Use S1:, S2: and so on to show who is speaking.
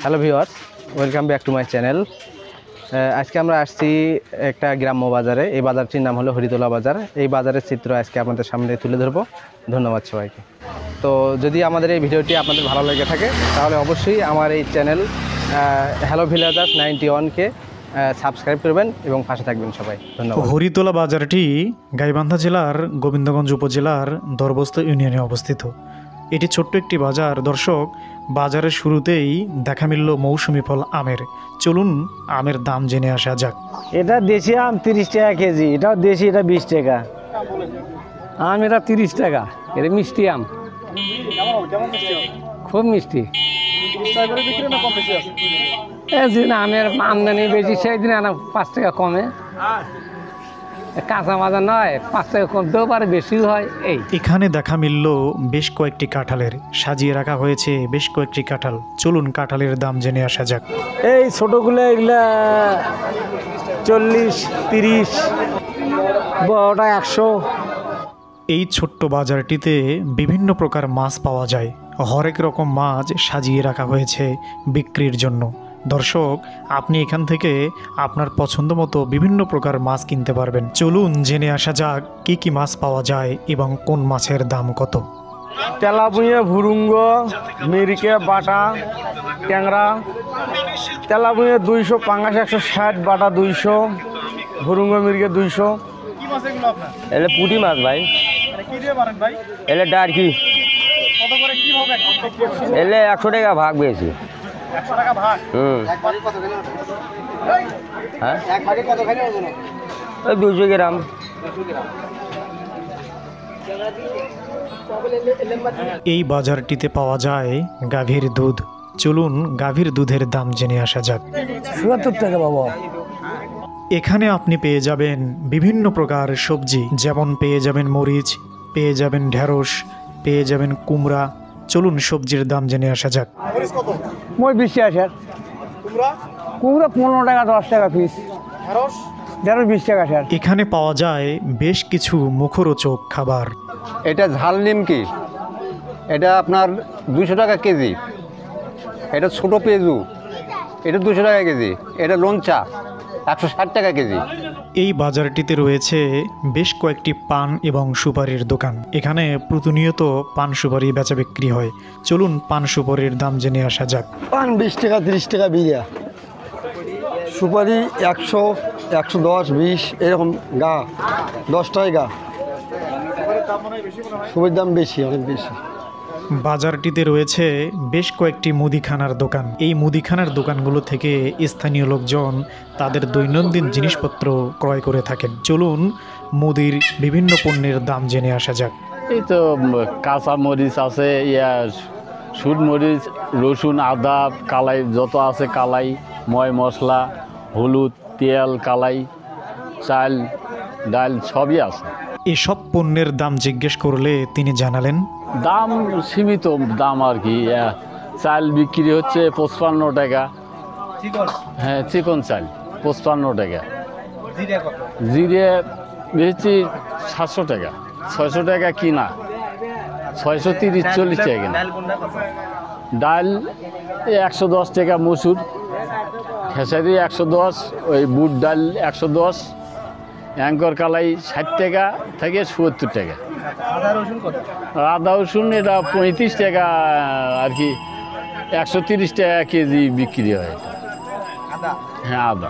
S1: Hello viewers, welcome back to my channel. আজকে আমরা আসছি একটা গ্রাম্য বাজারে। এই বাজারটির নাম হলো হরিতলা বাজার। এই বাজারের চিত্র আজকে আপনাদের সামনে তুলে ধরবো। ধন্যবাদ সবাইকে। তো যদি আমাদের এই ভিডিওটি আপনাদের ভালো লেগে থাকে তাহলে অবশ্যই আমার এই চ্যানেল হ্যালো ভিলেজার্স 91কে সাবস্ক্রাইব করবেন এবং পাশে থাকবেন সবাই। ধন্যবাদ।
S2: হরিতলা বাজারটি গাইবান্ধা জেলার গোবিন্দগঞ্জ উপজেলার দরবস্ত ইউনিয়নে অবস্থিত। এটি ছোট্ট একটি বাজার। দর্শক, বাজারের শুরুতেই দেখা মিলল মৌসুমি ফল আমের। চলুন আমের দাম জেনে আসা যাক।
S3: এটা দেশি আম 30 টাকা কেজি, এটাও দেশি, এটা 20 টাকা। আম এটা 30 টাকা। এটা মিষ্টি আম, খুব মিষ্টি। যেদিন আমের আমদানি বেশি সেই দিন 5 টাকা কমে। কাঁচা বাজার নয়, 5 টাকা কমতেও পারে, বেশিও হয়।
S2: এখানে দেখা মিলল বেশ কয়েকটি কাঁঠালের। সাজিয়ে রাখা হয়েছে বেশ কয়েকটি কাঁঠাল। চলুন কাঁঠালের দাম জেনে আসা যাক।
S3: এই ছোটোগুলো এগুলা 40, 30, বড়টা 100।
S2: এই ছোট্ট বাজারটিতে বিভিন্ন প্রকার মাছ পাওয়া যায়। হরেক রকম মাছ সাজিয়ে রাখা হয়েছে বিক্রির জন্য। দর্শক, আপনি এখান থেকে আপনার পছন্দ মতো বিভিন্ন প্রকার মাছ কিনতে পারবেন। চলুন জেনে আসা যাক কি কি মাছ পাওয়া যায় এবং কোন মাছের দাম কত।
S3: তেলাপুঁয়া, ভুরুঙ্গ, মিরকে, বাটা, ট্যাংরা। তেলাপুঁয়া 200, পাঙ্গাস 160, বাটা 200, ভুরুঙ্গ মিরকে 200।
S4: এলে পুঁটি মাছ ভাই, এলে ডারকি এলে 100 টাকা ভাগ পেয়েছি। হ্যাঁ, ওই 200 গ্রাম।
S2: এই বাজারটিতে পাওয়া যায় গাভীর দুধ। চলুন গাভীর দুধের দাম জেনে আসা যাক।
S3: 70 টাকা বাবা।
S2: এখানে আপনি পেয়ে যাবেন বিভিন্ন প্রকার সবজি, যেমন পেয়ে যাবেন মরিচ, পেয়ে যাবেন ঢেঁড়স, পেয়ে যাবেন কুমড়া। চলুন সবজির দাম জেনে আসা যাক।
S3: মই 20 টাকা। কুমড়া 15 টাকা, 10 টাকা পিস। ঢেঁড়স 20 টাকা স্যার।
S2: এখানে পাওয়া যায় বেশ কিছু মুখরোচক খাবার।
S5: এটা ঝাল নিমকি, এটা আপনার 200 টাকা কেজি। এটা ছোটো পেঁজু, এটা 200 টাকা কেজি। এটা লঞ্চা 160 টাকা কেজি।
S2: এই বাজারটিতে রয়েছে বেশ কয়েকটি পান এবং সুপারির দোকান। এখানে প্রতিনিয়ত পান সুপারি বেচা বিক্রি হয়। চলুন পান সুপারির দাম জেনে আসা যাক।
S6: পান 20 টাকা, 30 টাকা বিঘা। সুপারি 100, 110, 20 এরকম গা, 10 টাকা গা। সুপারির দাম বেশি, অনেক বেশি।
S2: বাজারটিতে রয়েছে বেশ কয়েকটি মুদিখানার দোকান। এই মুদিখানার দোকানগুলো থেকে স্থানীয় লোকজন তাদের দৈনন্দিন জিনিসপত্র ক্রয় করে থাকেন। চলুন মুদির বিভিন্ন পণ্যের দাম জেনে আসা যাক।
S7: এই তো কাঁচা মরিচ আছে, শুট মরিচ, রসুন, আদা, কালাই যত আছে, কালাই, ময় মশলা, হলুদ, তেল, কালাই, চাল, ডাল সবই আছে।
S2: এসব পণ্যের দাম জিজ্ঞেস করলে তিনি জানালেন,
S7: দাম সীমিত দাম আর কি। চাল বিক্রি হচ্ছে 55 টাকা। হ্যাঁ, চিকন চাল 55 টাকা। জিরে বেশি 700 টাকা, 600 টাকা কিনা, 630, 40 টাকা কিনা। ডাল 110 টাকা, মসুর, খেসারি 110, ওই বুট ডাল 110, অ্যাঙ্কর কালাই 60 টাকা থেকে 70 টাকা। আদা রসুন এটা 35 টাকা আর কি, 130 টাকা কেজি বিক্রি হয় এটা। হ্যাঁ, আদা।